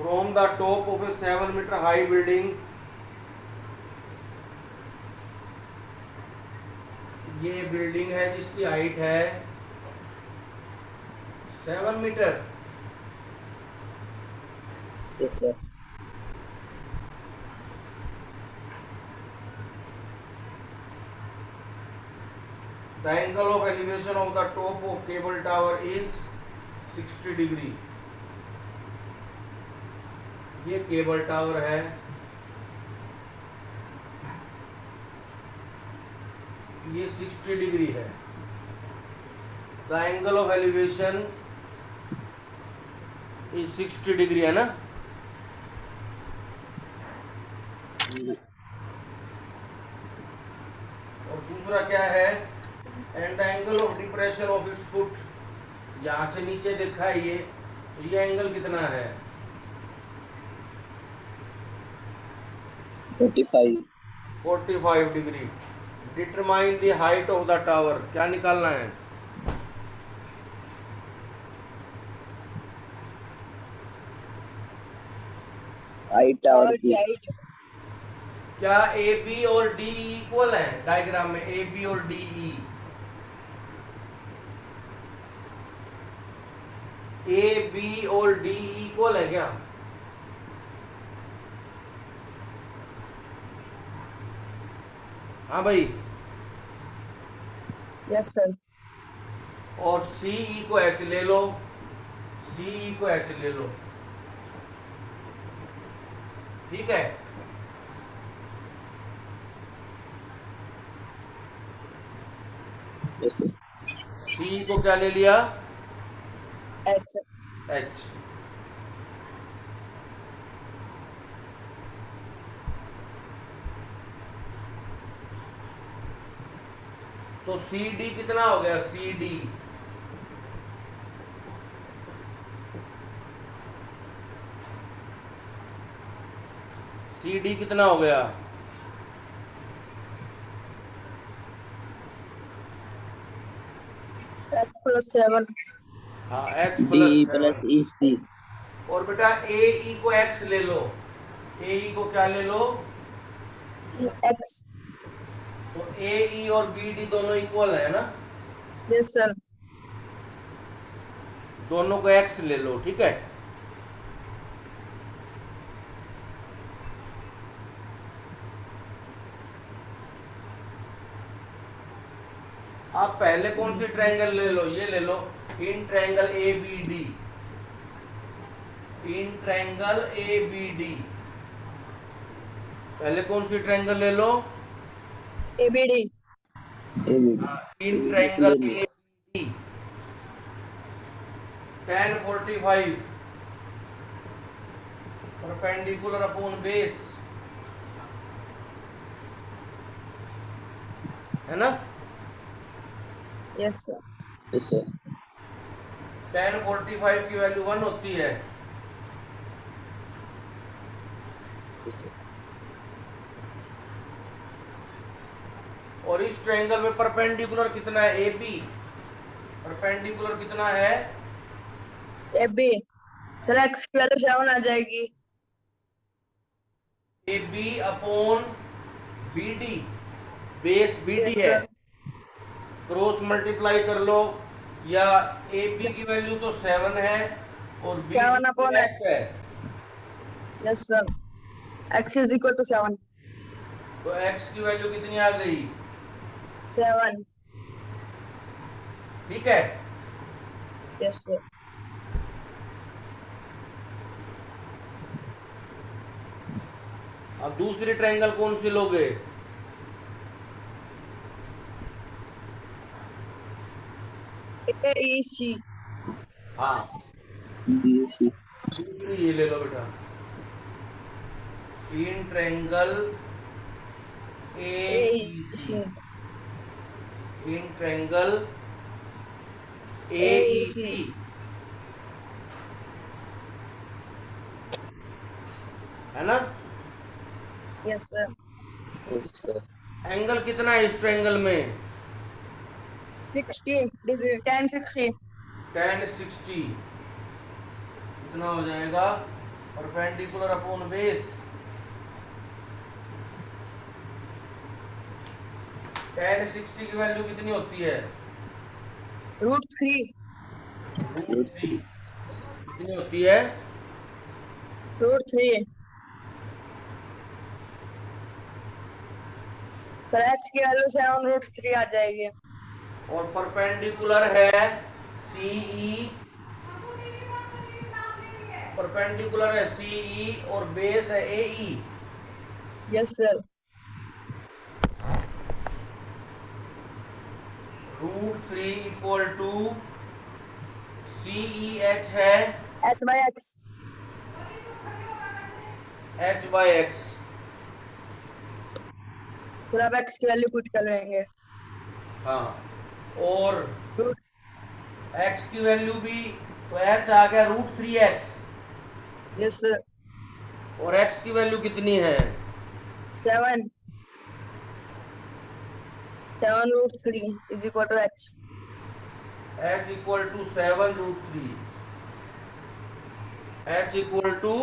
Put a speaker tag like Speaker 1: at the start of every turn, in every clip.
Speaker 1: From the top of a 7 metre high building, ये building है जिसकी हाइट है 7 metre.
Speaker 2: Yes sir.
Speaker 1: The angle of elevation of the top of cable tower is 60 degree. ये cable tower है, ये 60 degree है। The angle of elevation is 60 degree, है ना। और दूसरा क्या है, and the angle of depression of its foot, यहां से नीचे देखा है ये एंगल कितना है, 45 degree. Determine the height of the tower, क्या निकालना है,
Speaker 2: हाइट टावर की।
Speaker 1: क्या ए बी और डी इक्वल है, डायग्राम में ए बी और डी ई, ए बी और डी इक्वल है क्या, हाँ भाई।
Speaker 3: Yes sir.
Speaker 1: और सी ई को एच ले लो, सी ई को एच ले लो, ठीक है।
Speaker 2: Yes sir.
Speaker 1: सी को क्या ले लिया,
Speaker 3: एच।
Speaker 1: एच। तो सी डी कितना हो गया, सी डी सी डी कितना हो गया,
Speaker 3: एक्स प्लस 7।
Speaker 1: हाँ एक्स
Speaker 2: डी
Speaker 1: प्लस
Speaker 2: प्लस ई सी।
Speaker 1: और बेटा ए ई को एक्स ले लो, ए ई को क्या ले लो,
Speaker 3: एक्स।
Speaker 1: तो ए ई और बी डी दोनों इक्वल है ना,
Speaker 3: यस सर।
Speaker 1: दोनों को एक्स ले लो, ठीक है। आप पहले कौन सी ट्रायंगल ले लो, ये ले लो, in triangle A B D, in triangle A B D, पहले कौन सी ट्रायंगल ले लो,
Speaker 3: A B D.
Speaker 1: In triangle A B D, tan 45 perpendicular upon base, है ना।
Speaker 3: Yes sir.
Speaker 2: Yes sir.
Speaker 1: tan 45 की वैल्यू 1 होती है,
Speaker 2: यस सर।
Speaker 1: और इस ट्रायंगल में परपेंडिकुलर कितना है, ए बी, परपेंडिकुलर कितना है,
Speaker 3: ए बी। सर एक्स की वैल्यू 7 आ जाएगी।
Speaker 1: A B upon B D, base B D
Speaker 3: Yes,
Speaker 1: है,
Speaker 3: sir.
Speaker 1: क्रॉस मल्टीप्लाई कर लो, या ए बी की वैल्यू तो 7 है और बी
Speaker 3: 7 upon
Speaker 1: एक्स
Speaker 3: x.
Speaker 1: है,
Speaker 3: yes sir. X is equal to 7।
Speaker 1: तो एक्स की वैल्यू कितनी आ गई,
Speaker 3: 7।
Speaker 1: ठीक है।
Speaker 3: Yes sir.
Speaker 1: अब दूसरी ट्रायंगल कौन सी लोगे,
Speaker 3: ए ई सी।
Speaker 1: हाँ
Speaker 2: बी सी।
Speaker 1: दूसरी ये ले लो बेटा, in triangle A
Speaker 3: A
Speaker 1: C, in triangle ए सी, है ना।
Speaker 3: Yes sir.
Speaker 2: Yes sir.
Speaker 1: Angle कितना है इस ट्रायंगल में,
Speaker 3: 60 डिग्री, 10 60।
Speaker 1: tan 60 कितना हो जाएगा, परपेंडिकुलर अपॉन बेस। tan 60 की वैल्यू कितनी होती है?
Speaker 3: √3।
Speaker 1: √3 कितनी होती है?
Speaker 3: √3। सर h की वैल्यू 7√3 आ जाएगी।
Speaker 1: और परपेंडिकुलर है CE, परपेंडिकुलर है CE और बेस है AE।
Speaker 3: Yes sir.
Speaker 1: √3 equal to CEH है
Speaker 3: h/x।
Speaker 1: H/x।
Speaker 3: सर अब x की वैल्यू पुट कर लेंगे।
Speaker 1: हाँ, और
Speaker 3: रूट
Speaker 1: x की वैल्यू भी, तो h आ गया √3x।
Speaker 3: Yes sir.
Speaker 1: और x की वैल्यू कितनी है?
Speaker 3: 7 √3 is equal to h।
Speaker 1: h equal to 7√3। h equal to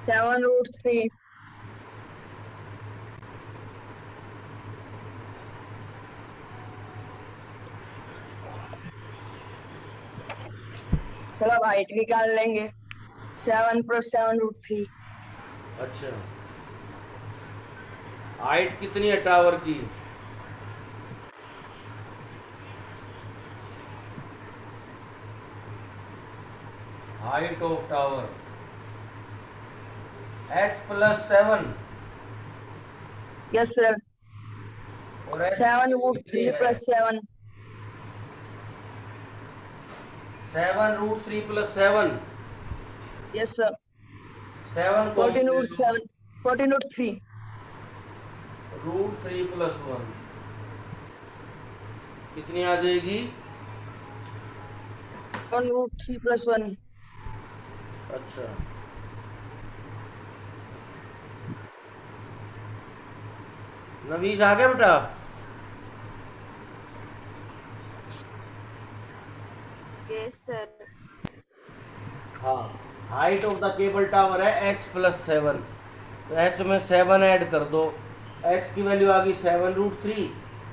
Speaker 3: 7√3। Sir अब हाइट निकाल लेंगे। 7 + 7√3।
Speaker 1: अच्छा, हाइट कितनी है टावर की? Height of tower h + 7
Speaker 3: yes sir.
Speaker 1: और h
Speaker 3: 7√3 + 7।
Speaker 1: 7√3 + 7।
Speaker 3: Yes sir.
Speaker 1: 7 को
Speaker 3: 14√7 14√3।
Speaker 1: √3 + 1 कितनी आ जाएगी?
Speaker 3: 1√3 + 1।
Speaker 1: अच्छा, नवीश आ गया बेटा?
Speaker 3: Yes sir.
Speaker 1: हाँ, height of the cable tower है h + 7, तो h में 7 ऐड कर दो। h की वैल्यू आ गई 7√3,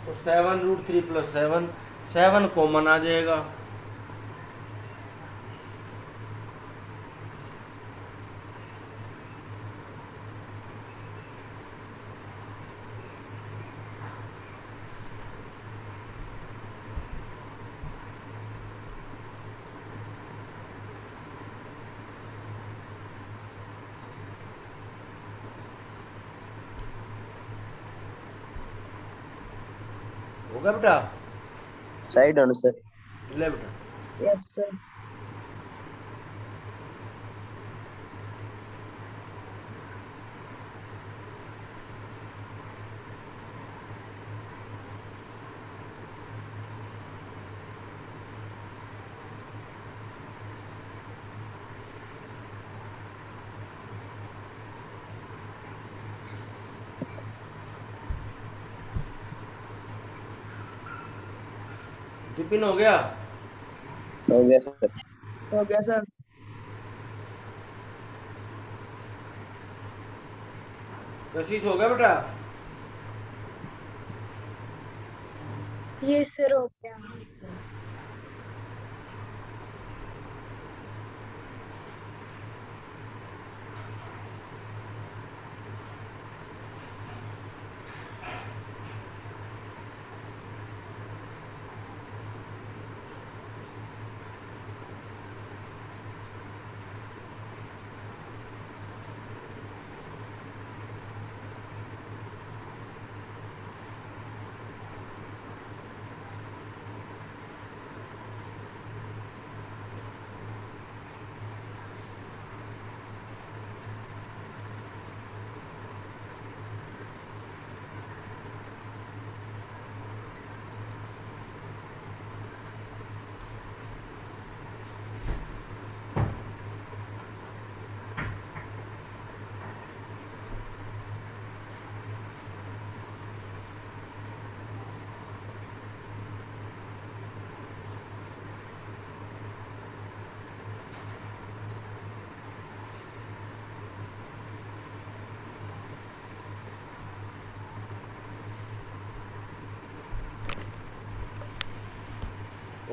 Speaker 1: तो 7√3 + 7, 7 कॉमन आ जाएगा। हो गया बेटा?
Speaker 2: Side on sir.
Speaker 1: ले बेटा।
Speaker 3: Yes sir.
Speaker 1: टिफिन हो गया?
Speaker 2: हो गया सर।
Speaker 3: हो गया सर।
Speaker 1: कशिश हो गया बेटा?
Speaker 3: ये सर हो गया।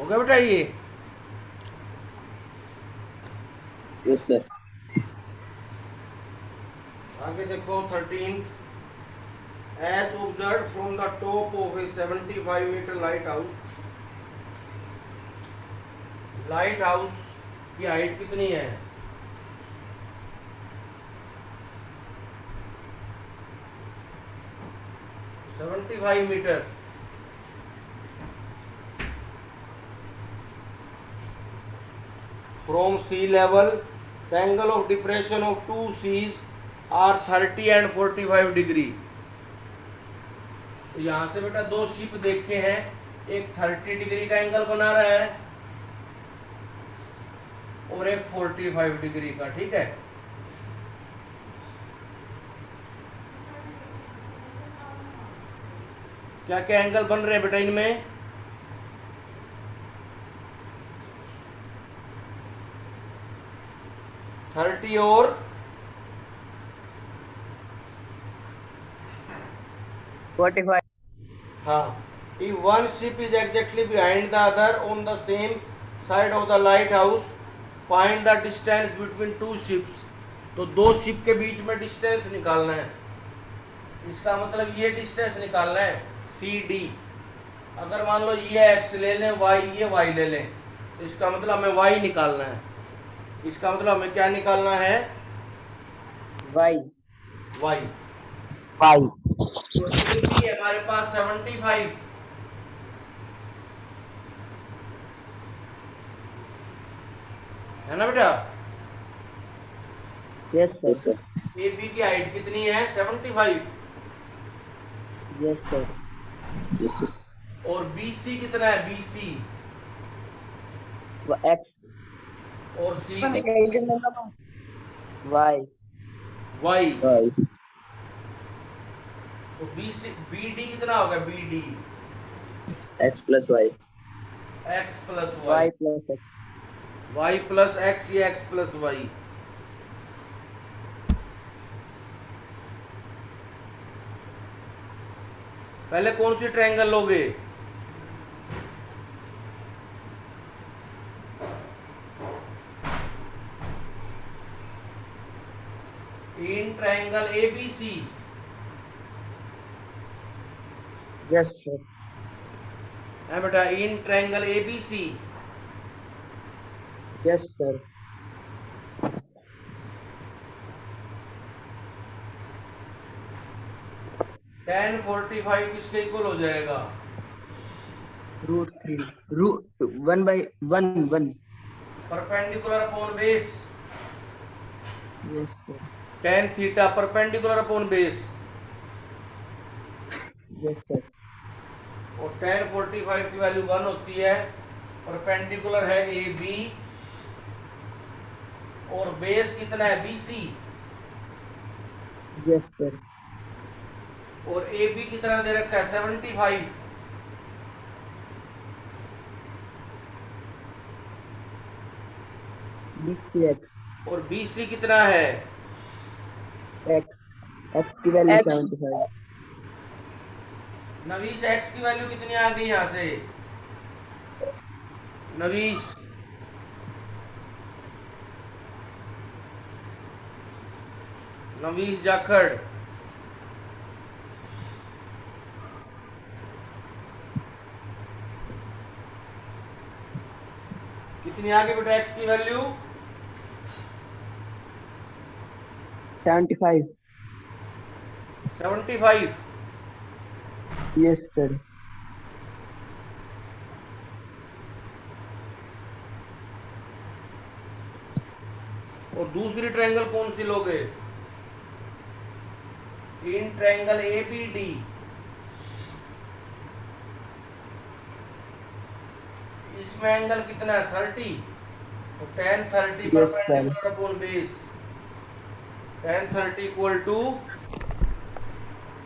Speaker 1: हो गया बेटा ये?
Speaker 2: Yes sir.
Speaker 1: आगे देखो 13, as observed from the top of a 75-meter lighthouse की हाइट कितनी है? 75 metre. From sea level the angle of depression of two seas are 30 and 45 degree. तो यहां से बेटा दो शिप देखे हैं, एक 30 डिग्री का एंगल बना रहा है और एक 45 डिग्री का। ठीक है, क्या क्या एंगल बन रहे हैं बेटा इनमें? थर्टी और
Speaker 3: 45.
Speaker 1: हाँ, if one ship is exactly behind the other on the same side of the lighthouse, find the distance between two ships। तो दो शिप के बीच में डिस्टेंस निकालना है। इसका मतलब ये डिस्टेंस निकालना है सी डी। अगर मान लो ये एक्स ले लें, वाई ये वाई ले लें, तो इसका मतलब हमें वाई निकालना है। इसका मतलब हमें क्या निकालना है?
Speaker 3: Y
Speaker 1: y.
Speaker 3: वाई
Speaker 1: तो ए बी है हमारे पास 75, है ना बेटा?
Speaker 3: Yes
Speaker 2: yes
Speaker 3: sir.
Speaker 2: Sir.
Speaker 1: A B की हाइट कितनी है? 75।
Speaker 3: Yes sir.
Speaker 2: Yes sir.
Speaker 1: और बी सी कितना है? बी सी
Speaker 3: एक्स
Speaker 1: और सी
Speaker 3: वाई
Speaker 1: वाई।
Speaker 2: वाई।
Speaker 1: तो बी सी बी डी कितना होगा? B D
Speaker 2: x plus y.
Speaker 1: X plus
Speaker 3: y
Speaker 1: y,
Speaker 3: plus x.
Speaker 1: Y plus x या x plus y. पहले कौन सी ट्रायंगल लोगे? In triangle A B C.
Speaker 3: Yes sir.
Speaker 1: है बेटा, in triangle A B C.
Speaker 3: Yes sir.
Speaker 1: tan 45 किसके equal हो जाएगा?
Speaker 3: Root 3 root 1/1
Speaker 1: perpendicular upon base.
Speaker 3: Yes sir.
Speaker 1: tan theta perpendicular upon base.
Speaker 3: Yes sir.
Speaker 1: और tan 45 की value 1 होती है। Perpendicular है ए बी और बेस कितना है? B C.
Speaker 3: Yes sir.
Speaker 1: और ए बी कितना दे रखा है? 75।
Speaker 3: एक्स
Speaker 1: और बी सी कितना है?
Speaker 3: एक्स की वैल्यू
Speaker 2: X
Speaker 3: 75.
Speaker 1: नवीश एक्स की वैल्यू कितनी आ गई यहां से? नवीश नवीश जाखड़ कितनी आ गई बेटा एक्स की वैल्यू?
Speaker 3: 75.
Speaker 1: 75।
Speaker 3: Yes sir.
Speaker 1: और दूसरी ट्रायंगल कौन सी लोगे? In triangle A B D. इसमें एंगल कितना है? 30। तो tan 30
Speaker 3: Yes,
Speaker 1: perpendicular upon base. tan 30 equal to,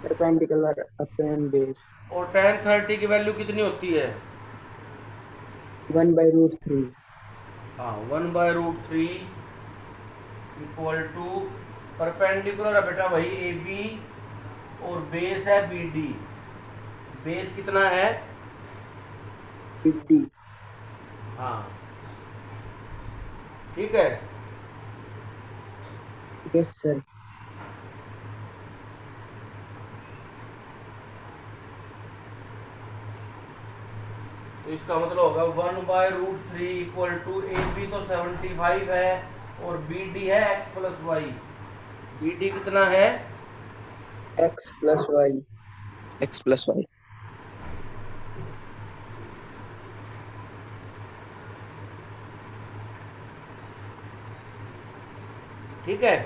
Speaker 3: perpendicular upon base
Speaker 1: और tan 30 की वैल्यू कितनी होती है?
Speaker 3: 1/√3.
Speaker 1: हाँ, 1/√3 इक्वल टू परपेंडिकुलर है बेटा वही ए बी और बेस है बी डी। बेस कितना है?
Speaker 3: 50.
Speaker 1: हाँ ठीक है।
Speaker 2: Yes sir.
Speaker 1: तो इसका मतलब होगा 1/√3 इक्वल टू ए बी तो 75 है और बी डी है x plus y. B D कितना है?
Speaker 2: X plus y. X plus y.
Speaker 1: ठीक है।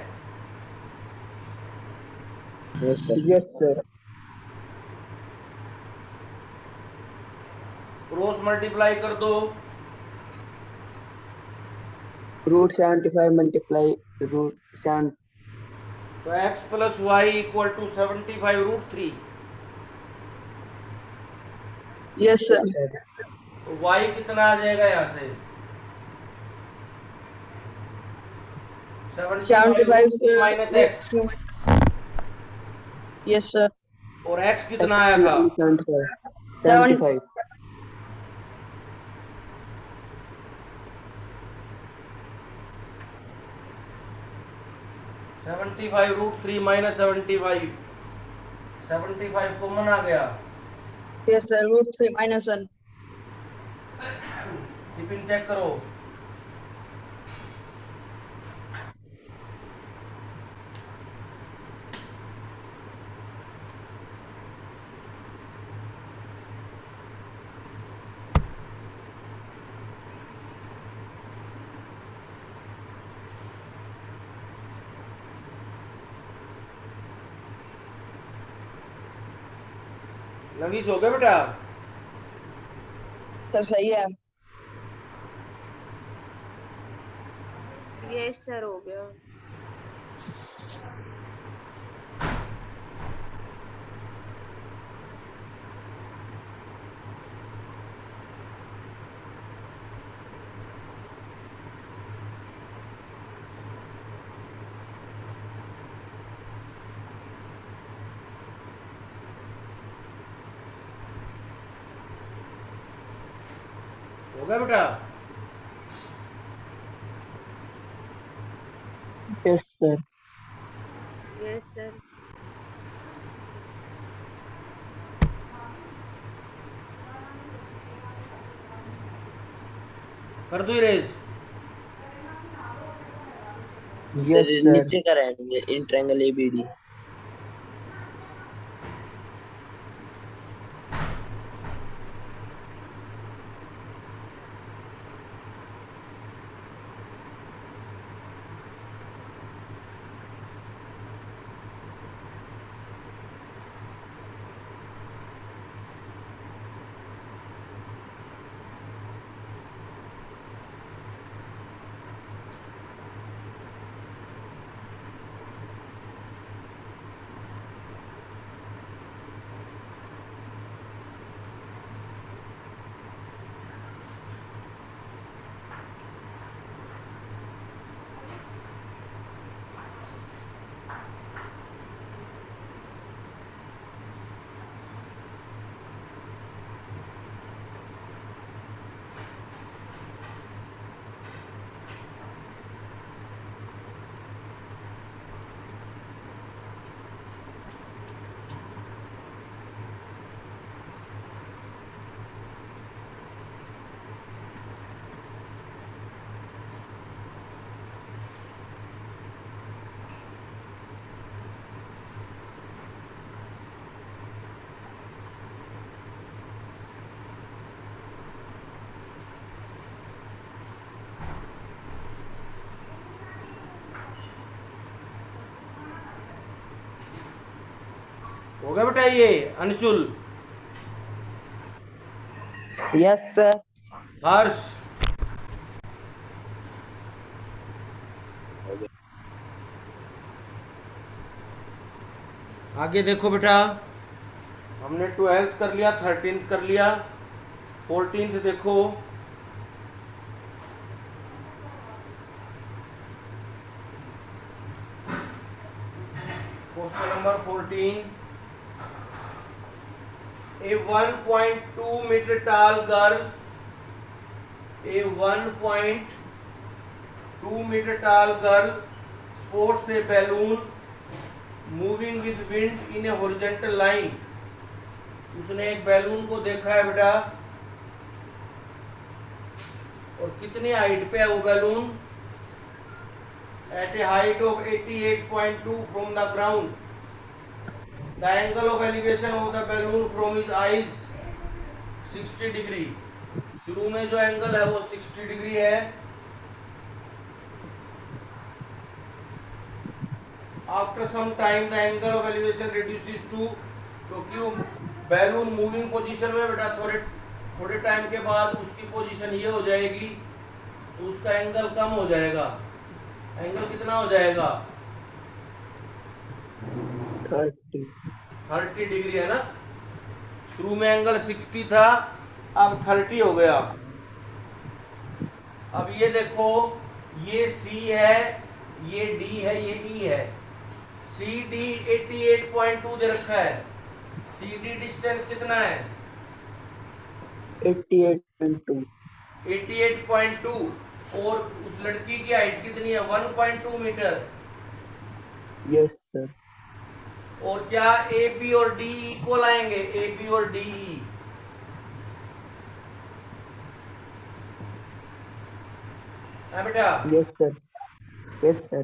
Speaker 2: Yes sir. Yes sir.
Speaker 1: Cross multiply कर दो।
Speaker 2: √75 मल्टीप्लाई √7।
Speaker 1: तो x plus y equal to 75√3।
Speaker 3: Yes sir.
Speaker 1: तो y कितना आ जाएगा यहाँ से? 75 माइनस एक्स।
Speaker 3: 75 yes sir.
Speaker 1: और x कितना आया था?
Speaker 2: 75।
Speaker 1: 75√3 माइनस 75। 75 कॉमन आ गया।
Speaker 3: Yes sir √3 -1।
Speaker 1: टिफिन चेक करो। नवीस हो गया बेटा?
Speaker 3: सर सही है।
Speaker 4: यस सर हो गया।
Speaker 1: हो गया बेटा?
Speaker 2: Yes sir.
Speaker 4: Yes sir.
Speaker 1: कर दो इरेज।
Speaker 2: Yes sir. नीचे का रहेंगे इन ट्रायंगल एबीडी।
Speaker 1: हो गया बेटा ये अंशुल?
Speaker 2: Yes sir.
Speaker 1: हर्ष? आगे देखो बेटा, हमने 12th कर लिया, 13th कर लिया, 14th देखो। Question number 14। A 1.2 meter tall girl A 1.2 meter tall girl sports a balloon moving with wind in a horizontal line. उसने एक बैलून को देखा है बेटा, और कितनी हाइट पे है वो balloon? At a height of 88.2 from the ground. The angle of elevation of the balloon from his eyes 60 degree. शुरू में जो एंगल है वो 60 डिग्री है. After some time the angle of elevation reduces to, क्योंकि वो बैलून मूविंग पोजीशन में बेटा थोड़े टाइम के बाद उसकी पोजीशन ये हो जाएगी, तो उसका एंगल कम हो जाएगा. एंगल कितना हो जाएगा? 30 डिग्री है ना. शुरू में एंगल 60 था, अब 30 हो गया. अब ये देखो, ये C है, ये D है, ये E है. CD 88.2 दे रखा है. CD डिस्टेंस कितना है? 88.2. और उस लड़की की हाइट कितनी है? 1.2 मीटर.
Speaker 2: Yes sir.
Speaker 1: और क्या AB और DE इक्वल आएंगे? AB और DE है बेटा?
Speaker 2: Yes sir. Yes sir.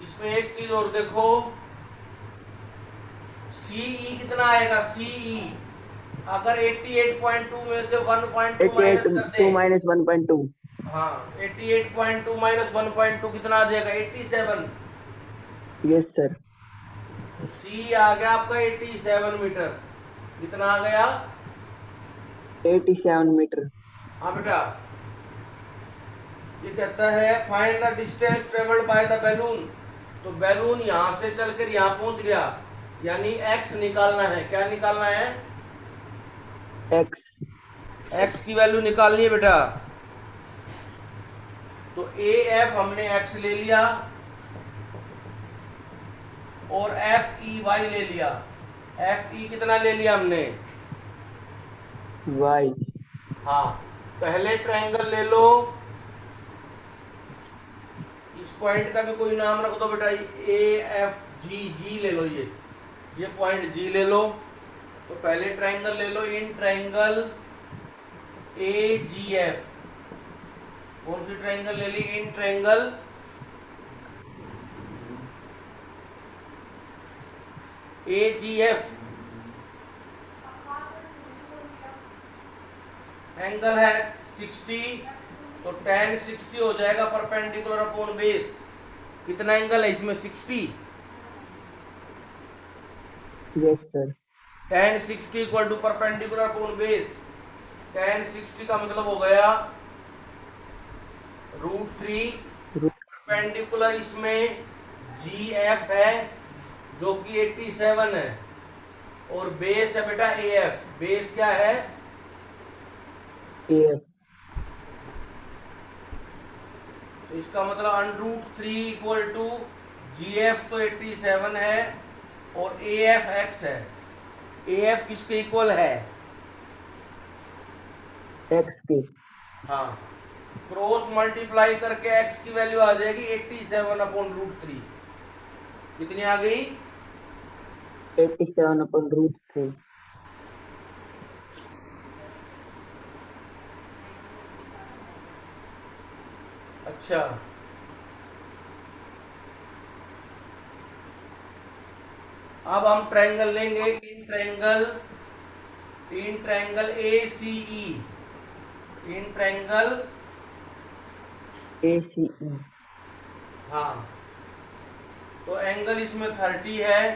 Speaker 1: इसमें एक चीज और देखो, CE कितना आएगा? CE अगर 88.2 में से 1.2 माइनस कर दें,
Speaker 2: 2 माइनस 1.2.
Speaker 1: हाँ 88.2 माइनस 1.2 कितना आ जाएगा? 87.
Speaker 2: Yes sir.
Speaker 1: तो C आ गया आपका 87 मीटर. कितना आ गया?
Speaker 2: 87 मीटर.
Speaker 1: हाँ बेटा, ये कहता है find the distance travelled by the balloon. तो बैलून यहाँ से चलकर यहाँ पहुंच गया, यानी x निकालना है. क्या निकालना है? x की वैल्यू निकालनी है बेटा. तो AF हमने x ले लिया और FE y ले लिया. FE कितना ले लिया हमने?
Speaker 2: y.
Speaker 1: हाँ, पहले ट्रायंगल ले लो. इस पॉइंट का भी कोई नाम रख दो बेटा. AFG, G ले लो. ये पॉइंट G ले लो. तो पहले ट्रायंगल ले लो, इन ट्रायंगल AGF. कौन सी ट्रायंगल ले ली? In triangle AGF. एंगल है 60, तो tan 60 हो जाएगा परपेंडिकुलर अपॉन बेस. कितना एंगल है इसमें? 60.
Speaker 2: Yes sir.
Speaker 1: tan 60 equal to perpendicular upon base. tan 60 का मतलब हो गया √3. परपेंडिकुलर इसमें GF है जो कि 87 है, और बेस है बेटा AF. बेस क्या है?
Speaker 2: AF.
Speaker 1: तो इसका मतलब √3 इक्वल टू GF तो 87 है और AF x है. AF किसके इक्वल है?
Speaker 2: x के.
Speaker 1: हाँ, क्रॉस मल्टीप्लाई करके x की वैल्यू आ जाएगी 87 अपॉन √3. कितनी आ गई?
Speaker 2: 87 अपॉन √3.
Speaker 1: अच्छा, अब हम ट्रायंगल लेंगे. In triangle ACE. In triangle
Speaker 2: ACE.
Speaker 1: हाँ, तो एंगल इसमें 30 है,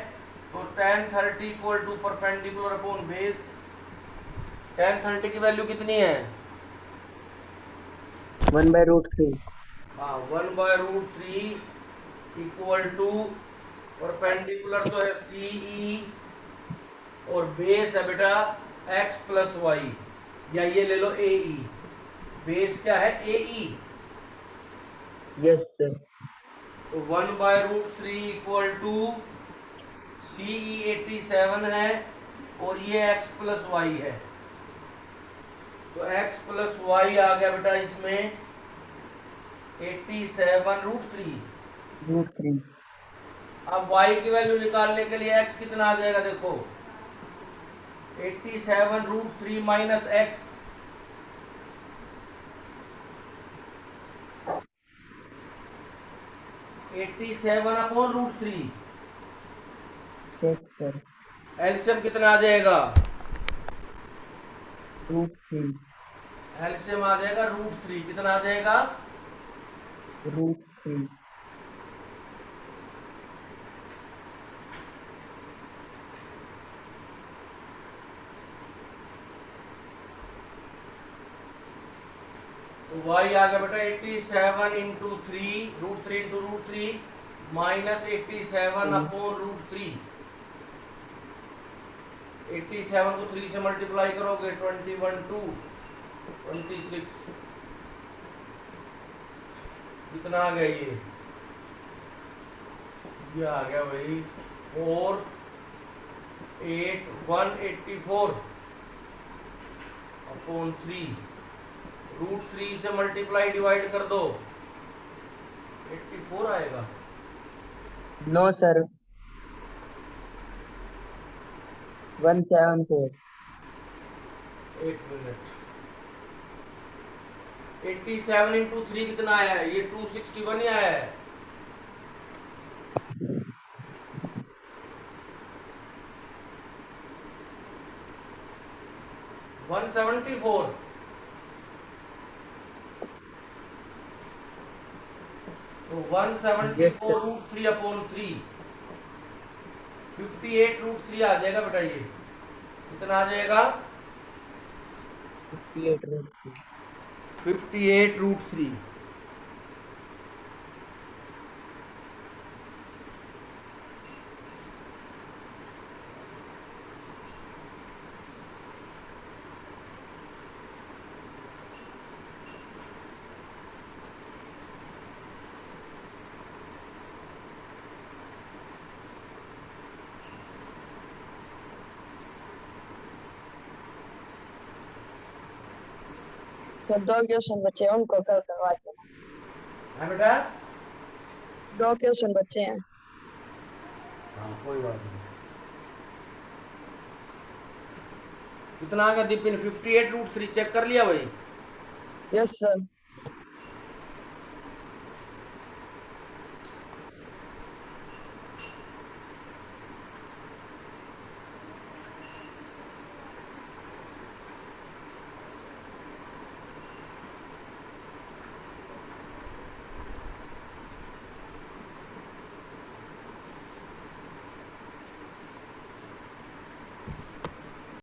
Speaker 1: तो tan 30 equal to perpendicular upon base. tan 30 की वैल्यू कितनी है?
Speaker 2: 1/√3.
Speaker 1: हाँ, 1/√3 इक्वल टू परपेंडिकुलर तो है CE और बेस है बेटा x प्लस वाई, या ये ले लो AE. बेस क्या है? AE.
Speaker 2: Yes sir.
Speaker 1: तो 1/√3 इक्वल टू CE 87 है और ये x प्लस वाई है. तो तो x प्लस वाई आ गया बेटा इसमें 87√3।
Speaker 2: √3।
Speaker 1: अब y की वैल्यू निकालने के लिए x कितना आ जाएगा देखो, 87√3 माइनस x, 87/√3।
Speaker 2: 6 सर।
Speaker 1: एलसीएम कितना आ जाएगा,
Speaker 2: √3।
Speaker 1: एलसीएम आ जाएगा √3। कितना आ जाएगा,
Speaker 2: √3।
Speaker 1: तो y आ गया बेटा 87 इंटू 3, √3 इंटू √3 माइनस 87/√3। 87 को 3 से मल्टीप्लाई करोगे 21 2 26। कितना आ गया ये आ गया भाई 48184/3। √3 से मल्टीप्लाई डिवाइड कर दो 84 आएगा।
Speaker 2: No sir, 174।
Speaker 1: एक मिनट, 87 इंटू 3 कितना आया है, ये 261 ही आया है। तो 174 √3/3 58√3 आ जाएगा बेटा। ये कितना आ जाएगा,
Speaker 2: 58√3।
Speaker 1: 58√3।
Speaker 3: सर 2 क्वेश्चन बचे हैं, उनको कल करवा देना।
Speaker 1: है बेटा,
Speaker 3: 2 क्वेश्चन बचे हैं।
Speaker 1: हाँ कोई बात नहीं। कितना आ गया दीपिन, 58√3 चेक कर लिया भाई।
Speaker 3: Yes sir.